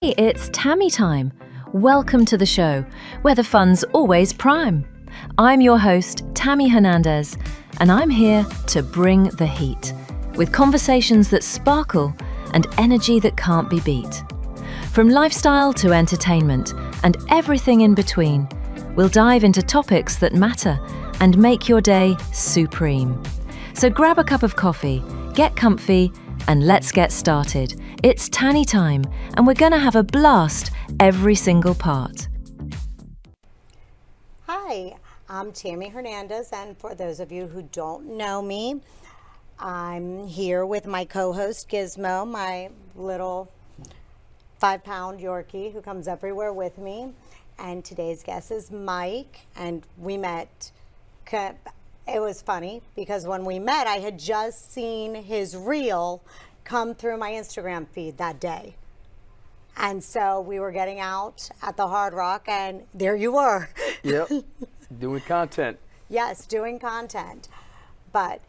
Hey, it's Tammy Time. Welcome to the show, where the fun's always prime. I'm your host, Tammy Hernandez, and I'm here to bring the heat, with conversations that sparkle and energy that can't be beat. From lifestyle to entertainment and everything in between, we'll dive into topics that matter and make your day supreme. So grab a cup of coffee, get comfy, and let's get started. It's Tammy Time, and we're going to have a blast every single part. Hi, I'm Tammy Hernandez, and for those of you who don't know me, I'm here with my co-host Gizmo, my little 5-pound Yorkie who comes everywhere with me. And today's guest is Mike, and we met. It was funny because when we met, I had just seen his reel come through my Instagram feed that day. And so we were getting out at the Hard Rock, and there you were. Yep, doing content. Yes, doing content. But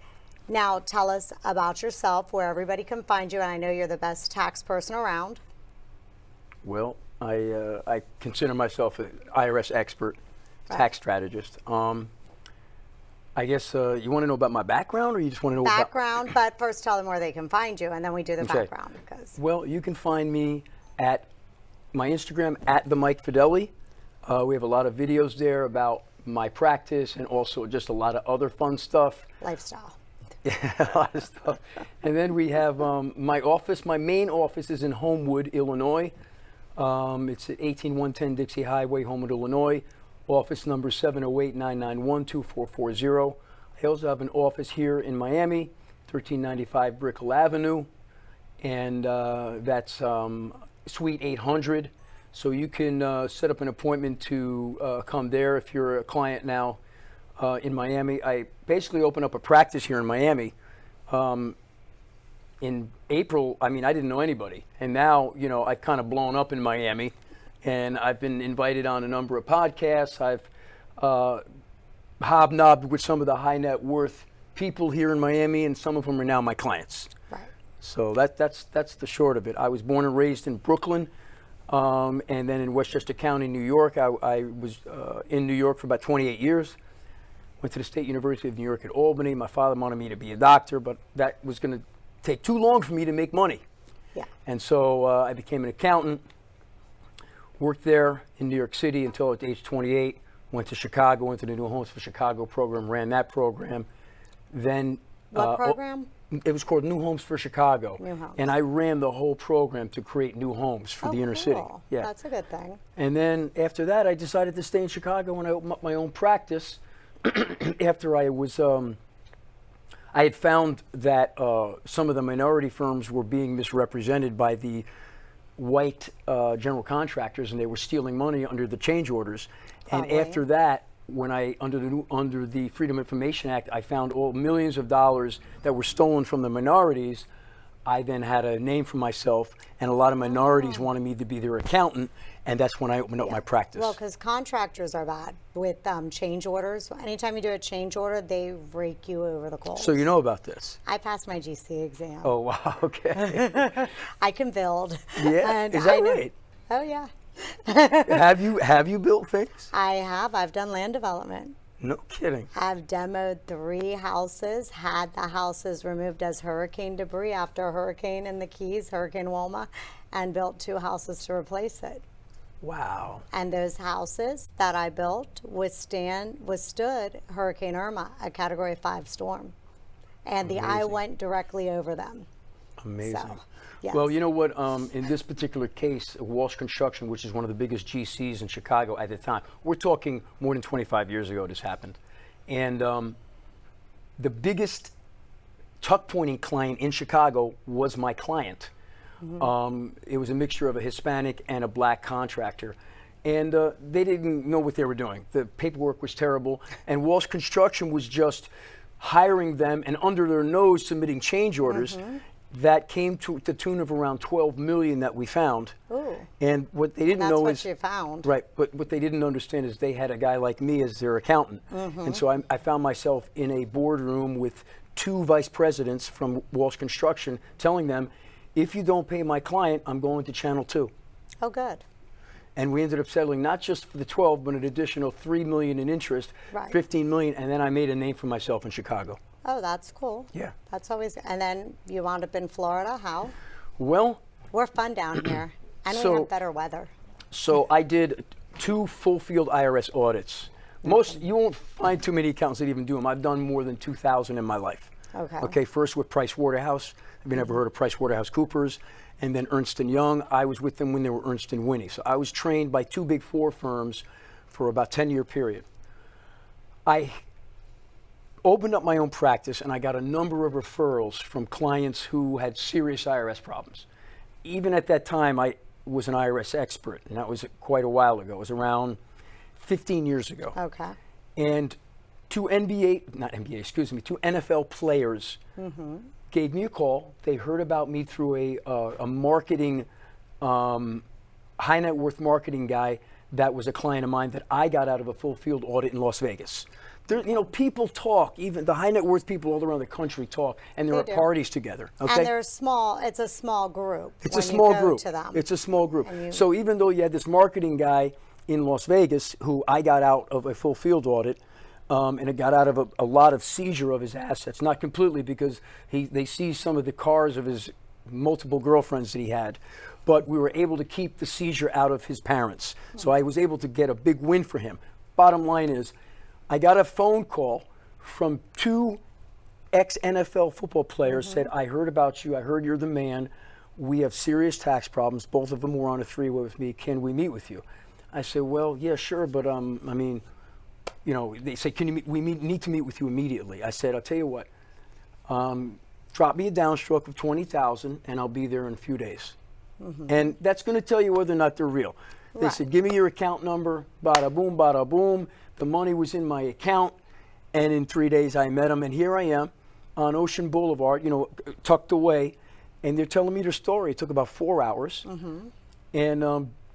now tell us about yourself, where everybody can find you, and I know you're the best tax person around. Well, I consider myself an IRS expert, tax strategist. I guess you want to know about my background, or you just want to know background? But first, tell them where they can find you, and then we do the background. Well, you can find me at my Instagram at the Mike Fedele. We have a lot of videos there about my practice and also just a lot of other fun stuff. Lifestyle. Yeah, a lot of stuff. And then we have my office. My main office is in Homewood, Illinois. It's at 18110 Dixie Highway, Homewood, Illinois. Office number 708-991-2440. I also have an office here in Miami, 1395 Brickell Avenue, and that's Suite 800. So you can set up an appointment to come there if you're a client now in Miami. I basically opened up a practice here in Miami. In April, I didn't know anybody, and now, I've kind of blown up in Miami. And I've been invited on a number of podcasts. I've hobnobbed with some of the high net worth people here in Miami, and some of them are now my clients. Right. So that's the short of it. I was born and raised in Brooklyn, and then in Westchester County, New York. I was in New York for about 28 years. Went to the State University of New York at Albany. My father wanted me to be a doctor, but that was going to take too long for me to make money. Yeah. And so I became an accountant. Worked there in New York City until at age 28. Went to Chicago, went to the New Homes for Chicago program, ran that program. Then what program? It was called New Homes for Chicago. New Homes. And I ran the whole program to create new homes for the inner city. Yeah, that's a good thing. And then after that, I decided to stay in Chicago, and I opened up my own practice. After I was, I had found that some of the minority firms were being misrepresented by the white general contractors, and they were stealing money under the change orders. Probably. And after that, when I under the Freedom of Information Act, I found all millions of dollars that were stolen from the minorities. I then had a name for myself, and a lot of minorities wanted me to be their accountant, and that's when I opened up my practice. Well, because contractors are bad with change orders. Anytime you do a change order, they rake you over the coals. So you know about this? I passed my GC exam. Oh, wow, okay. I can build. Yeah, and is that right? Oh, yeah. Have you built things? I have. I've done land development. No kidding. I've demoed 3 houses, had the houses removed as hurricane debris after a hurricane in the Keys, Hurricane Wilma, and built 2 houses to replace it. Wow. And those houses that I built withstood Hurricane Irma, a Category 5 storm. And the eye went directly over them. Amazing. So, yes. Well, you know what? In this particular case, Walsh Construction, which is one of the biggest GCs in Chicago at the time, we're talking more than 25 years ago this happened. And the biggest tuck-pointing client in Chicago was my client. Mm-hmm. It was a mixture of a Hispanic and a black contractor. And they didn't know what they were doing. The paperwork was terrible. And Walsh Construction was just hiring them and under their nose submitting change orders. Mm-hmm. That came to the tune of around 12 million that we found. Ooh. And what they didn't know is, what you found. Right, but what they didn't understand is they had a guy like me as their accountant. Mm-hmm. And so I found myself in a boardroom with 2 vice presidents from Walsh Construction telling them, if you don't pay my client, I'm going to Channel 2. Oh, good. And we ended up settling not just for the 12, but an additional $3 million in interest, Right. $15 million, and then I made a name for myself in Chicago. Oh, that's cool. Yeah. That's always, and then you wound up in Florida. How? Well, We're fun down here, and we So- have better weather. so I did 2 full field IRS audits. You won't find too many accountants that even do them. I've done more than 2,000 in my life. Okay. Okay, first with Price Waterhouse. Have you ever heard of Price Waterhouse Coopers? And then Ernst & Young. I was with them when they were Ernst & Winnie. So I was trained by 2 Big Four firms for about a 10-year period. I opened up my own practice, and I got a number of referrals from clients who had serious IRS problems. Even at that time, I was an IRS expert, and that was quite a while ago. It was around 15 years ago. Okay. And 2 2 NFL players gave me a call. They heard about me through a marketing, high net worth marketing guy that was a client of mine that I got out of a full field audit in Las Vegas. There, people talk, even the high net worth people all around the country talk, and there They are do. parties together. Okay? And they're small. It's a small group. It's when a small you go group. To them. It's a small group. And you- So even though you had this marketing guy in Las Vegas who I got out of a full field audit, and it got out of a lot of seizure of his assets, not completely because they seized some of the cars of his multiple girlfriends that he had, but we were able to keep the seizure out of his parents. So I was able to get a big win for him. Bottom line is, I got a phone call from 2 ex-NFL football players said, I heard about you, I heard you're the man, we have serious tax problems, both of them were on a 3-way with me, can we meet with you? I said, well, yeah, sure, but they say, need to meet with you immediately. I said, I'll tell you what, drop me a downstroke of 20,000 and I'll be there in a few days. And that's going to tell you whether or not they're real. They Right. said, give me your account number, bada boom, bada boom. The money was in my account, and in 3 days I met them, and here I am on Ocean Boulevard, tucked away, and they're telling me their story. It took about 4 hours, and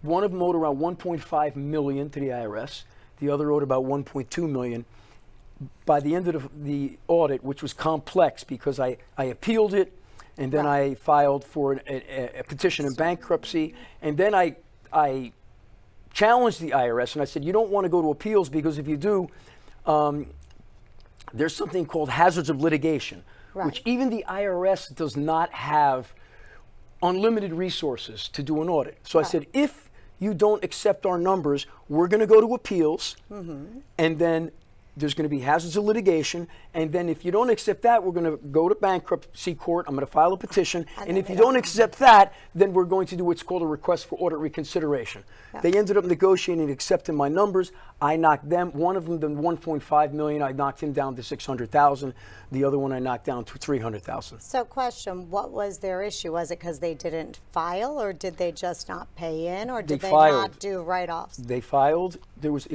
one of them owed around 1.5 million to the IRS. The other owed about 1.2 million. By the end of the audit, which was complex because I appealed it, and then Right. I filed for a petition in bankruptcy, and then I challenged the IRS, and I said, you don't want to go to appeals because if you do, there's something called hazards of litigation, Right. which even the IRS does not have unlimited resources to do an audit. So I Right. said, if you don't accept our numbers, we're going to go to appeals, and then there's going to be hazards of litigation, and then if you don't accept that, we're going to go to bankruptcy court. I'm going to file a petition, and then if they you don't don't- accept that, then we're going to do what's called a request for audit reconsideration. Yeah. They ended up negotiating and accepting my numbers. I knocked them, one of them, the 1.5 million, I knocked him down to 600,000. The other one I knocked down to 300,000. So question, what was their issue? Was it because they didn't file, or did they just not pay in, or did They they filed. not do write-offs? They filed. It was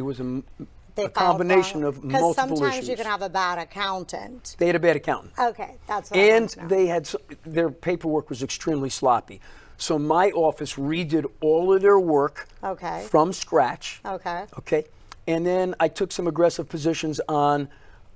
They a filed combination wrong- of multiple sometimes issues. you can have a bad accountant. They had a bad accountant. Okay, that's what I And want to know. they had their paperwork was extremely sloppy. So my office redid all of their work Okay. from scratch. Okay. Okay. And then I took some aggressive positions on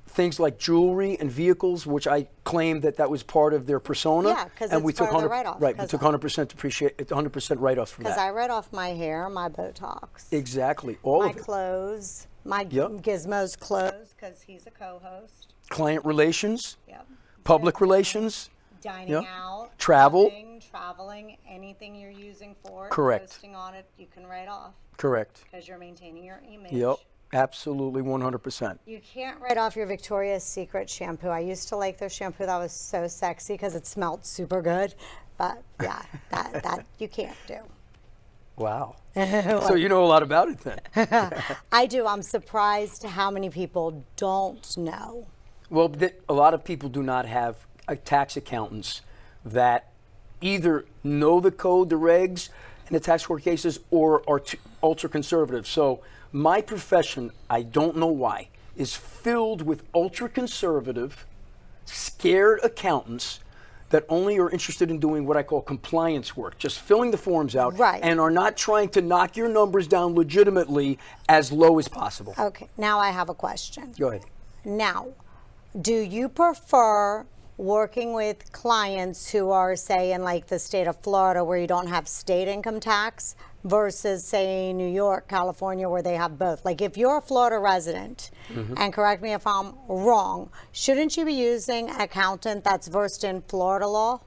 things like jewelry and vehicles, which I claimed that was part of their persona. Yeah, 'cause and we it's took part of the 100 write-off, right. We 'cause took 100% write-offs for Because that. I read off my hair, my Botox, Exactly. All my of it. clothes, my Yep. Gizmo's clothes, because he's a co-host. Client relations, Yep. public relations. Dining Yep. out, Travel. shopping, traveling, anything you're using for it, Correct. posting on it, you can write off Correct. because you're maintaining your image. Yep. Absolutely 100%. You can't write off your Victoria's Secret shampoo. I used to like their shampoo. That was so sexy because it smelled super good. But yeah, that you can't do. Wow. So you know a lot about it then. I do. I'm surprised how many people don't know. Well, a lot of people do not have tax accountants that either know the code, the regs, and the tax court cases, or are ultra conservative. So my profession, I don't know why, is filled with ultra conservative, scared accountants that only are interested in doing what I call compliance work, just filling the forms out, Right. and are not trying to knock your numbers down legitimately as low as possible. Okay, now I have a question. Go ahead. Now, do you prefer working with clients who are, say, in like the state of Florida where you don't have state income tax versus, say, New York, California, where they have both. Like if you're a Florida resident, and correct me if I'm wrong, shouldn't you be using an accountant that's versed in Florida law?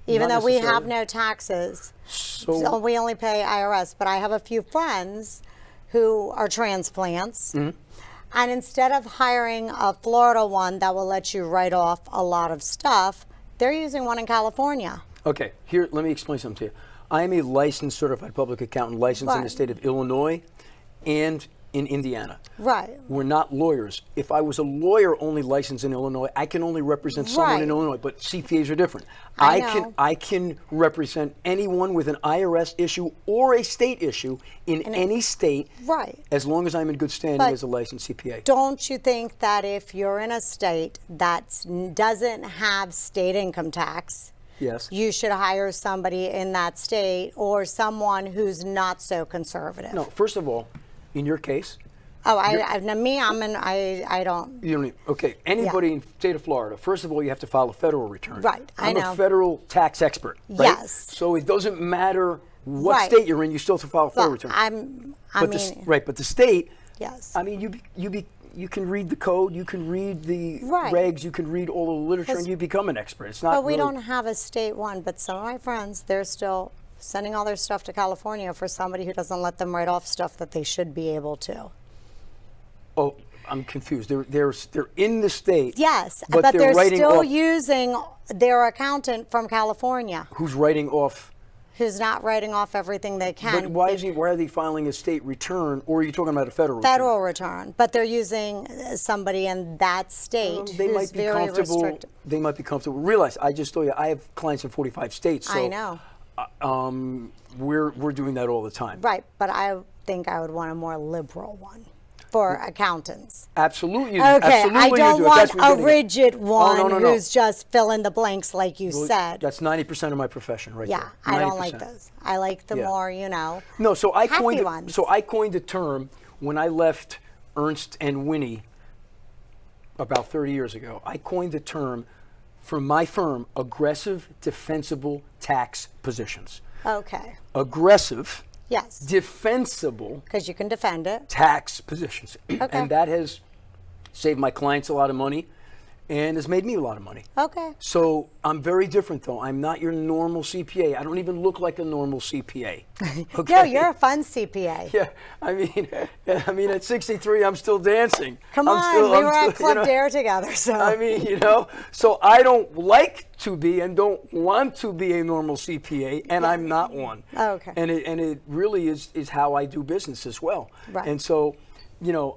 Even Not though we necessarily. have no taxes, So we only pay IRS. But I have a few friends who are transplants. And instead of hiring a Florida one that will let you write off a lot of stuff, they're using one in California. okay, here, let me explain something to you. I am a licensed certified public accountant, licensed in the Right. state of Illinois and in Indiana. Right. We're not lawyers. If I was a lawyer only licensed in Illinois, I can only represent someone Right. in Illinois, but CPAs are different. I I know. can represent anyone with an IRS issue or a state issue in any state, Right. as long as I'm in good standing But as a licensed CPA. Don't you think that if you're in a state that doesn't have state income tax, Yes. you should hire somebody in that state or someone who's not so conservative? No, first of all, in your case, Oh, I don't. you don't need, okay, anybody in the state of Florida, first of all, you have to file a federal return. Right, I I'm know. a federal tax expert, right? Yes. So it doesn't matter what Right. state you're in, you still have to file a federal return. I But mean, right, but the state, yes. I mean, you can read the code, you can read the Right. regs, you can read all the literature, and you become an expert. It's not But we really, don't have a state one. But some of my friends, they're still sending all their stuff to California for somebody who doesn't let them write off stuff that they should be able to. Oh, I'm confused. They're in the state. Yes, but but they're writing still off, using their accountant from California who's writing off. who's not writing off everything they But can. why are they filing a state return, or are you talking about a federal return? Federal return, but they're using somebody in that state They who's might be very comfortable. restricted. They might be comfortable. Realize, I just told you, I have clients in 45 states. So, I know. We're doing that all the time. Right, but I think I would want a more liberal one for accountants. Absolutely. Okay, absolutely I you don't do. want That's what a you're getting at. rigid one no, no. who's just fill in the blanks like you Well, said. That's 90% of my profession, right Yeah, there. I don't like 90%. those. I like the Yeah. more, No, so I happy coined. ones. So I coined the term when I left Ernst and Winnie about 30 years ago. I coined the term for my firm: aggressive, defensible tax positions. Okay, Aggressive, yes, defensible because you can defend it. tax positions, Okay. and that has saved my clients a lot of money, and has made me a lot of money. Okay, So I'm very different, though. I'm not your normal CPA. I don't even look like a normal CPA. Okay? no, you're a fun CPA. Yeah, I mean, at 63, I'm still dancing. Come I'm on, still- we I'm were still- at Club Dare together, so. I mean, so I don't like to be and don't want to be a normal CPA, and I'm not one. Okay. And it really is how I do business as well. Right. And so,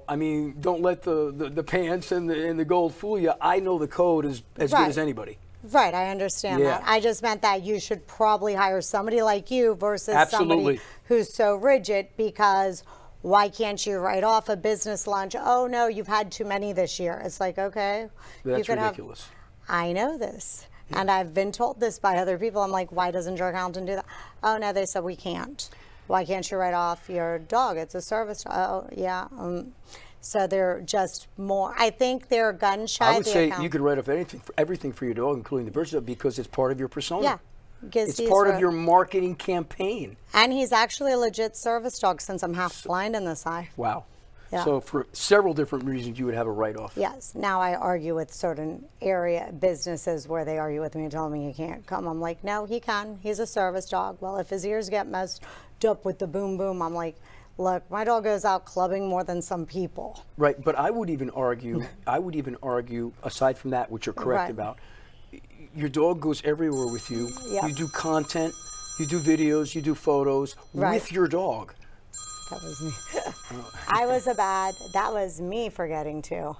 I mean, don't let the pants and the gold fool you. I know the code as good Right. as anybody. Right, I understand Yeah. that. I just meant that you should probably hire somebody like you versus Absolutely. somebody who's so rigid, because why can't you write off a business lunch? Oh no, you've had too many this year. It's like, okay. you That's could ridiculous. I know this. And I've been told this by other people. I'm like, why doesn't your accountant do that? Oh no, they said we can't. Why can't you write off your dog? It's a service dog. Oh yeah. So they're just more. I think they're gun shy. I would say you could write off everything for your dog, including the bird dog, because it's part of your persona. Yeah. It's part of your marketing campaign. And he's actually a legit service dog since I'm half blind in this eye. Wow. Yeah. So for several different reasons, you would have a write-off. Yes. Now I argue with certain area businesses where they argue with me and tell me he can't come. I'm like, no, he can. He's a service dog. Well, if his ears get messed up with the boom boom, I'm like, look, my dog goes out clubbing more than some people. Right, but I would even argue, aside from that, which you're correct Right. about, your dog goes everywhere with you. Yeah. You do content, you do videos, you do photos Right. with your dog. That was me. That was me forgetting to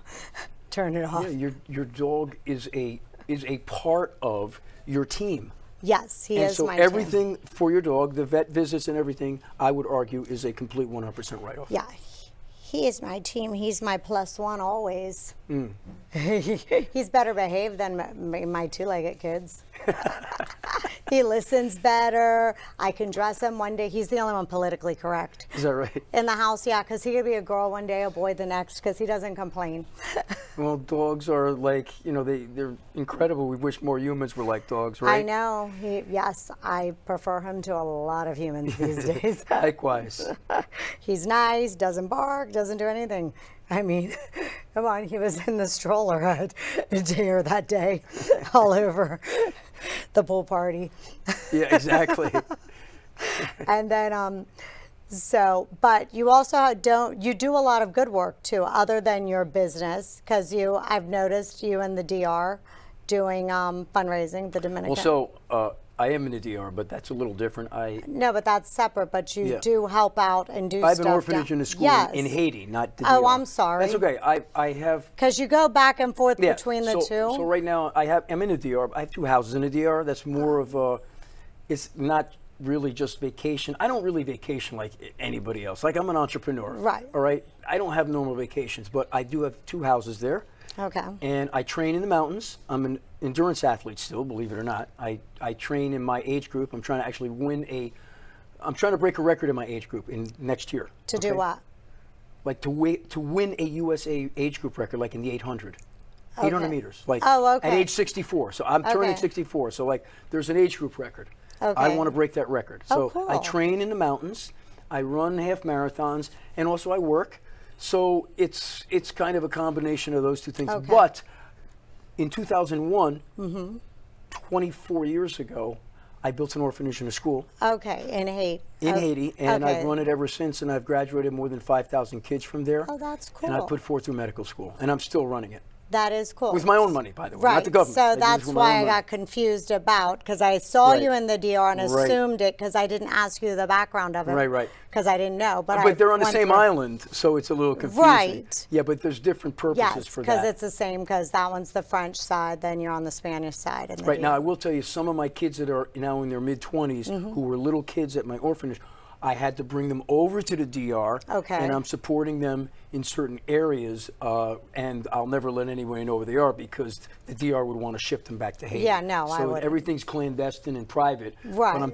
turn it off. Yeah, your dog is a part of your team. Yes, he And is so my team. everything for your dog, the vet visits and everything, I would argue is a complete 100% write-off. Yeah, He is my team. He's my +1 always. He's better behaved than my two-legged kids. He listens better. I can dress him one day. He's the only one politically correct. Is that right? In the house, yeah, because he could be a girl one day, a boy the next, because he doesn't complain. Well, dogs are like, they're incredible. We wish more humans were like dogs, right? I know. Yes, I prefer him to a lot of humans these days. Likewise. He's nice, doesn't bark, doesn't do anything. I mean, come on, he was in the stroller at dinner that day, all over the pool party. Yeah, exactly. And then, but you also you do a lot of good work too, other than your business, because I've noticed you in the DR doing fundraising, the Dominican. Well, so I am in the DR, but that's a little different. No, but that's separate, but you do help out and do stuff. I have an orphanage in a school in Haiti, not the DR. Oh, I'm sorry. That's okay. I have... Because you go back and forth between the two? So right now, I'm in the DR. I have 2 houses in the DR. That's more of a... It's not really just vacation. I don't really vacation like anybody else. Like, I'm an entrepreneur. Right. All right? I don't have normal vacations, but I do have 2 houses there. Okay. And I train in the mountains. I'm an endurance athlete still, believe it or not. I train in my age group. I'm trying to actually I'm trying to break a record in my age group in next year. To do what? Like to win a USA age group record, like in the 800. 800 meters. Like at age 64. So I'm turning 64. So like there's an age group record. Okay. I want to break that record. So cool. I train in the mountains. I run half marathons, and also I work. So it's kind of a combination of those 2 things. Okay. But in 2001, 24 years ago, I built an orphanage and a school. Okay, in Haiti. In Haiti, and I've run it ever since, and I've graduated more than 5,000 kids from there. Oh, that's cool. And I put 4 through medical school, and I'm still running it. That is cool. With my own money, by the way, right. not the government. So that's why I got confused about, because I saw you in the DR and assumed it, because I didn't ask you the background of it. Right. Because I didn't know. But they're on the same island, so it's a little confusing. Right. Yeah, but there's different purposes for that. Yes, because it's the same, because that one's the French side, then you're on the Spanish side. In the Right. DR. Now, I will tell you, some of my kids that are now in their mid-20s, who were little kids at my orphanage, I had to bring them over to the DR, and I'm supporting them in certain areas, and I'll never let anybody know where they are because the DR would want to ship them back to Haiti. Yeah, no, I So wouldn't. Everything's clandestine and private, Right. but I'm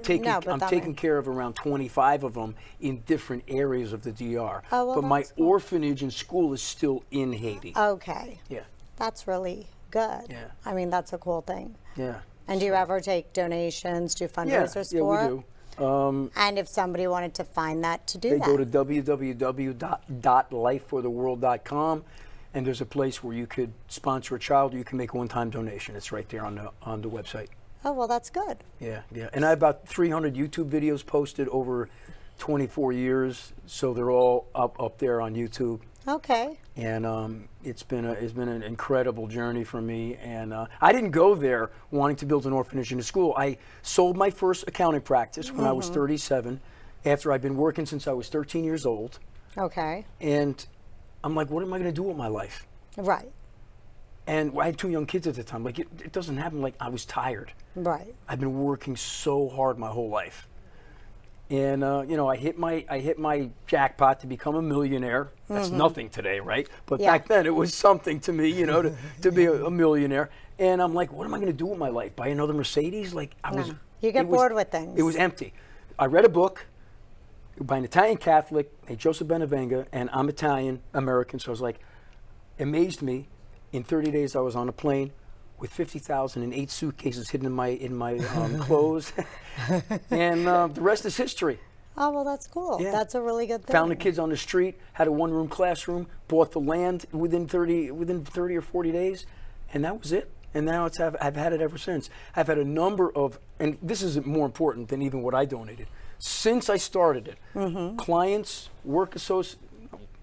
taking care of around 25 of them in different areas of the DR. Oh, well, but my that's cool. orphanage and school is still in Haiti. Okay. Yeah. That's really good. Yeah. I mean, that's a cool thing. Yeah. And do you ever take donations, do fundraisers for we it? do. And if somebody wanted to find that, to do They that? go to www.lifefortheworld.com, and there's a place where you could sponsor a child. You can make a one-time donation. It's right there on the website. Oh, well, that's good. Yeah. And I have about 300 YouTube videos posted over 24 years, so they're all up there on YouTube. Okay. And it's been an incredible journey for me. And I didn't go there wanting to build an orphanage and a school. I sold my first accounting practice when I was 37, after I'd been working since I was 13 years old. Okay. And I'm like, what am I going to do with my life? Right. And I had 2 young kids at the time. Like, it doesn't happen. Like, I was tired. Right. I've been working so hard my whole life. And I hit my jackpot to become a millionaire. That's nothing today, right? But back then it was something to me, to be a millionaire. And I'm like, what am I going to do with my life? Buy another Mercedes? Like You get bored with things. It was empty. I read a book by an Italian Catholic named Joseph Benevenga, and I'm Italian American, so I was like, amazed me. In 30 days, I was on a plane with 50,000 and 8 suitcases hidden in my clothes, and the rest is history. Oh, well, that's cool. Yeah. That's a really good thing. Found the kids on the street, had a one-room classroom, bought the land within 30 or 40 days, and that was it. And now I've had it ever since. I've had a number of, and this is more important than even what I donated. Since I started it, clients,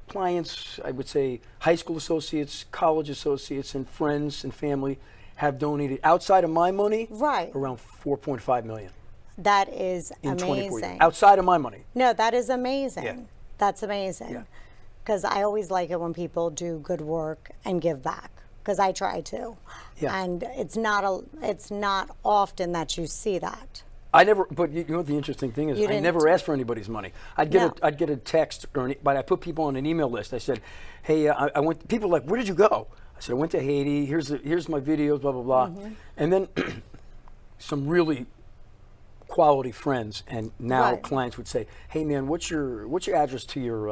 clients, I would say high school associates, college associates, and friends and family have donated, outside of my money, around $4.5 million. That is in 24 years. amazing. Outside of my money. No, that is amazing. Yeah. That's amazing. Because I always like it when people do good work and give back. Because I try to. Yeah. And it's not often that you see that. I never, but you know what the interesting thing is? You I didn't. never asked for anybody's money. I'd get No. a text, but I put people on an email list. I said, hey, I went, people are like, where did you go? I said, I went to Haiti, here's my videos, blah, blah, blah. Mm-hmm. And then some really quality friends and now Right. clients would say, hey man, what's your address to your,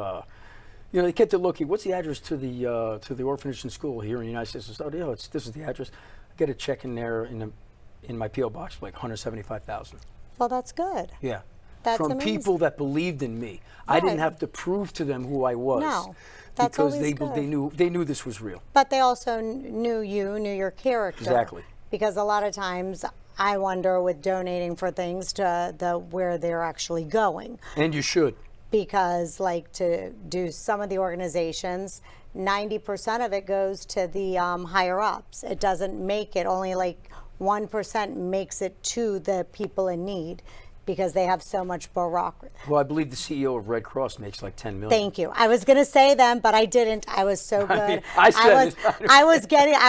you know, they get to look, what's the address to the orphanage and school here in the United States? I said, oh, yeah, this is the address. I get a check in there in my P.O. box for like $175,000. Well, that's good. Yeah. That's From amazing. people that believed in me. I didn't Right. have to prove to them who I was. No, that's because always they good. knew this was real. But they also knew your character. Exactly. Because a lot of times I wonder with donating for things to where they're actually going. And you should. Because like to do some of the organizations, 90% of it goes to the higher ups. It doesn't make it, only like 1% makes it to the people in need because they have so much bureaucracy. Well, I believe the CEO of Red Cross makes like $10 million. Thank you. I was going to say them, but I didn't. I was so good. mean, I said I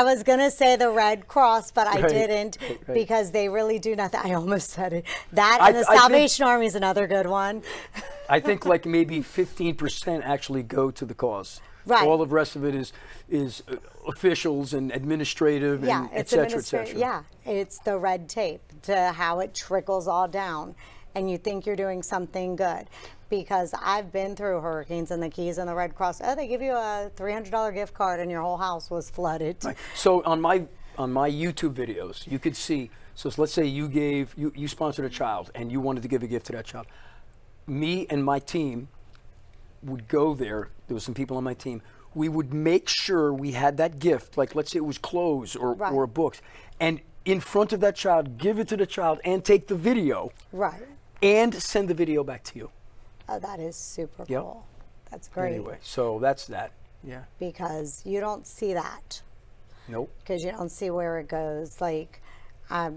was going to say the Red Cross, but I Right, didn't right. because they really do nothing. I almost said it. That I and the think- Salvation Army is another good one. I think like maybe 15% actually go to the cause. Right. All the rest of it is officials and administrative Yeah, and et it's cetera, et administrative. cetera. Yeah, it's the red tape to how it trickles all down, and you think you're doing something good. Because I've been through hurricanes in the Keys and the Red Cross. Oh, they give you a $300 gift card and your whole house was flooded. Right. So on my YouTube videos, you could see. So let's say you sponsored a child and you wanted to give a gift to that child. Me and my team would go there. There was some people on my team. We would make sure we had that gift, like let's say it was clothes Right. or books, and in front of that child, give it to the child and take the video Right. and send the video back to you. Oh, that is super Yep. cool. That's great. Anyway, so that's that. Yeah. Because you don't see that. Nope. Because you don't see where it goes. Like,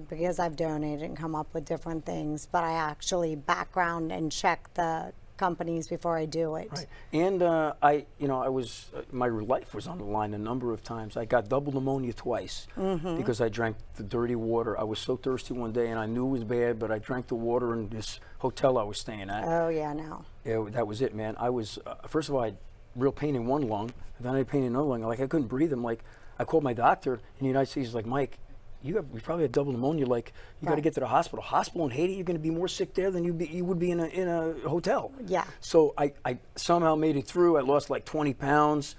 because I've donated and come up with different things, but I actually background and check the companies before I do it. Right. And I was my life was on the line a number of times. I got double pneumonia twice because I drank the dirty water. I was so thirsty one day, and I knew it was bad, but I drank the water in this hotel I was staying at. Oh, yeah, no. Yeah, that was it, man. I was first of all, I had real pain in one lung, and then I had pain in another lung. Like I couldn't breathe. I'm like, I called my doctor in the United States. He's like, Mike, you probably have double pneumonia. Like you got to Right. get to the hospital. Hospital in Haiti, you're going to be more sick there than you would be in a hotel. Yeah. So I somehow made it through. I lost like 20 pounds,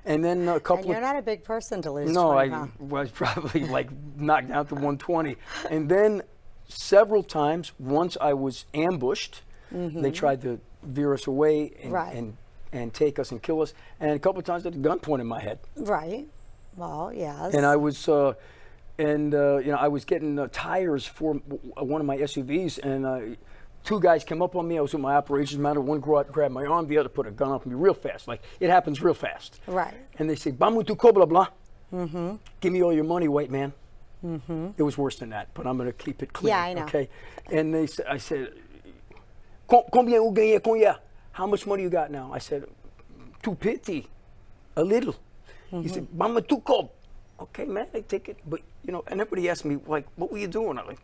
and then a couple. And you're not a big person to lose No, 20 I pounds. was probably like knocked down to 120, and then several times. Once I was ambushed. They tried to veer us away Right. and take us and kill us. And a couple of times they had a gun pointed in my head. Right. Well, yes. And I was, I was getting tires for one of my SUVs, and two guys came up on me. I was with my operations manager. One grabbed my arm, the other put a gun up on me real fast. Like it happens real fast. Right. And they say, "Vamos tu blah blah." Give me all your money, white man. It was worse than that, but I'm going to keep it clean. Yeah, I know. Okay. And I said, "Combien vous gagnez combien? How much money you got now?" I said, "Too pity, a little." He said, "Mama tu cob." Okay, man, I take it. But and everybody asked me like, "What were you doing?" I'm like,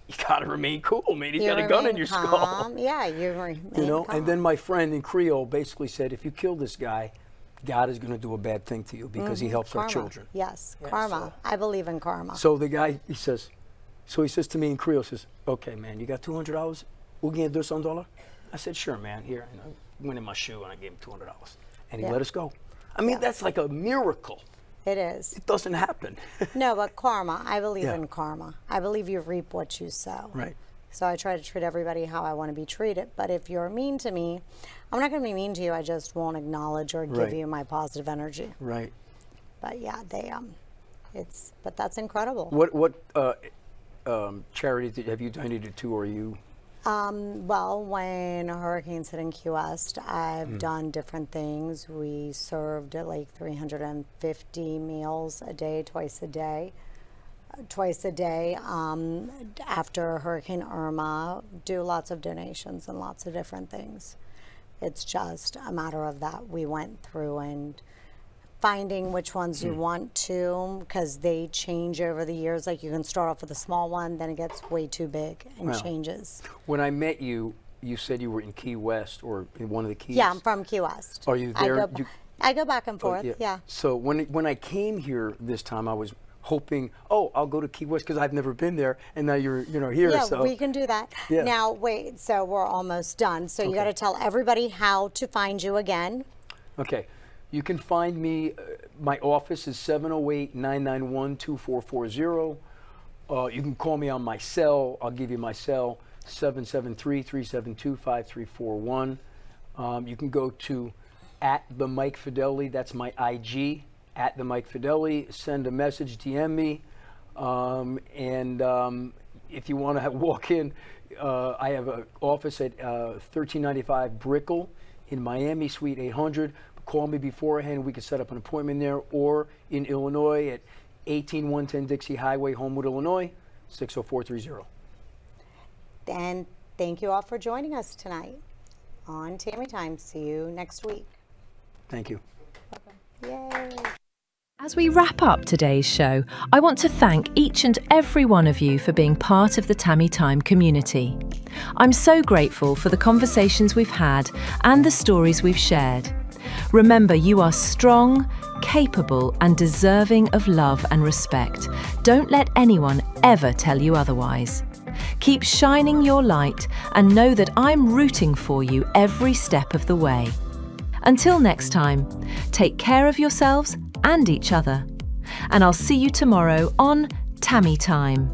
"You gotta remain cool, man. He's got a gun in your skull." Calm. Yeah, you remain calm. And then my friend in Creole basically said, "If you kill this guy, God is going to do a bad thing to you because he helps our Karma. children." Yes, Yeah, karma. so- I believe in karma. So the guy, he says to me in Creole, says, "Okay, man, you got $200? We'll give you $200." I said, "Sure, man. Here." And I went in my shoe and I gave him $200. And he Yeah. let us go. I mean, Yeah. that's like a miracle. It is. It doesn't happen. No, but karma. I believe Yeah. in karma. I believe you reap what you sow. Right. So I try to treat everybody how I want to be treated. But if you're mean to me, I'm not going to be mean to you. I just won't acknowledge or give Right. you my positive energy. Right. But yeah, but that's incredible. What charity have you donated to, or you? Well, when hurricanes hit in Key West, I've done different things. We served like 350 meals a day, twice a day. After Hurricane Irma, do lots of donations and lots of different things. It's just a matter of that we went through and finding which ones you want to, because they change over the years. Like you can start off with a small one, then it gets way too big and changes. When I met you, you said you were in Key West or in one of the Keys. Yeah, I'm from Key West. Are you there? I go back and forth, yeah. So when I came here this time, I was hoping, I'll go to Key West because I've never been there, and now you're here. Yeah, so we can do that. Yeah. Now, wait, so we're almost done. So you got to tell everybody how to find you again. Okay. You can find me, my office is 708-991-2440. You can call me on my cell. I'll give you my cell, 773-372-5341. You can go to @the_Mike_Fedele, that's my IG, @the_Mike_Fedele. Send a message, DM me. If you want to walk in, I have an office at 1395 Brickell in Miami, Suite 800. Call me beforehand. We can set up an appointment there, or in Illinois at 18110 Dixie Highway, Homewood, Illinois, 60430. And thank you all for joining us tonight on Tammy Time. See you next week. Thank you. Yay. As we wrap up today's show, I want to thank each and every one of you for being part of the Tammy Time community. I'm so grateful for the conversations we've had and the stories we've shared. Remember, you are strong, capable, and deserving of love and respect. Don't let anyone ever tell you otherwise. Keep shining your light and know that I'm rooting for you every step of the way. Until next time, take care of yourselves and each other. And I'll see you tomorrow on Tammy Time.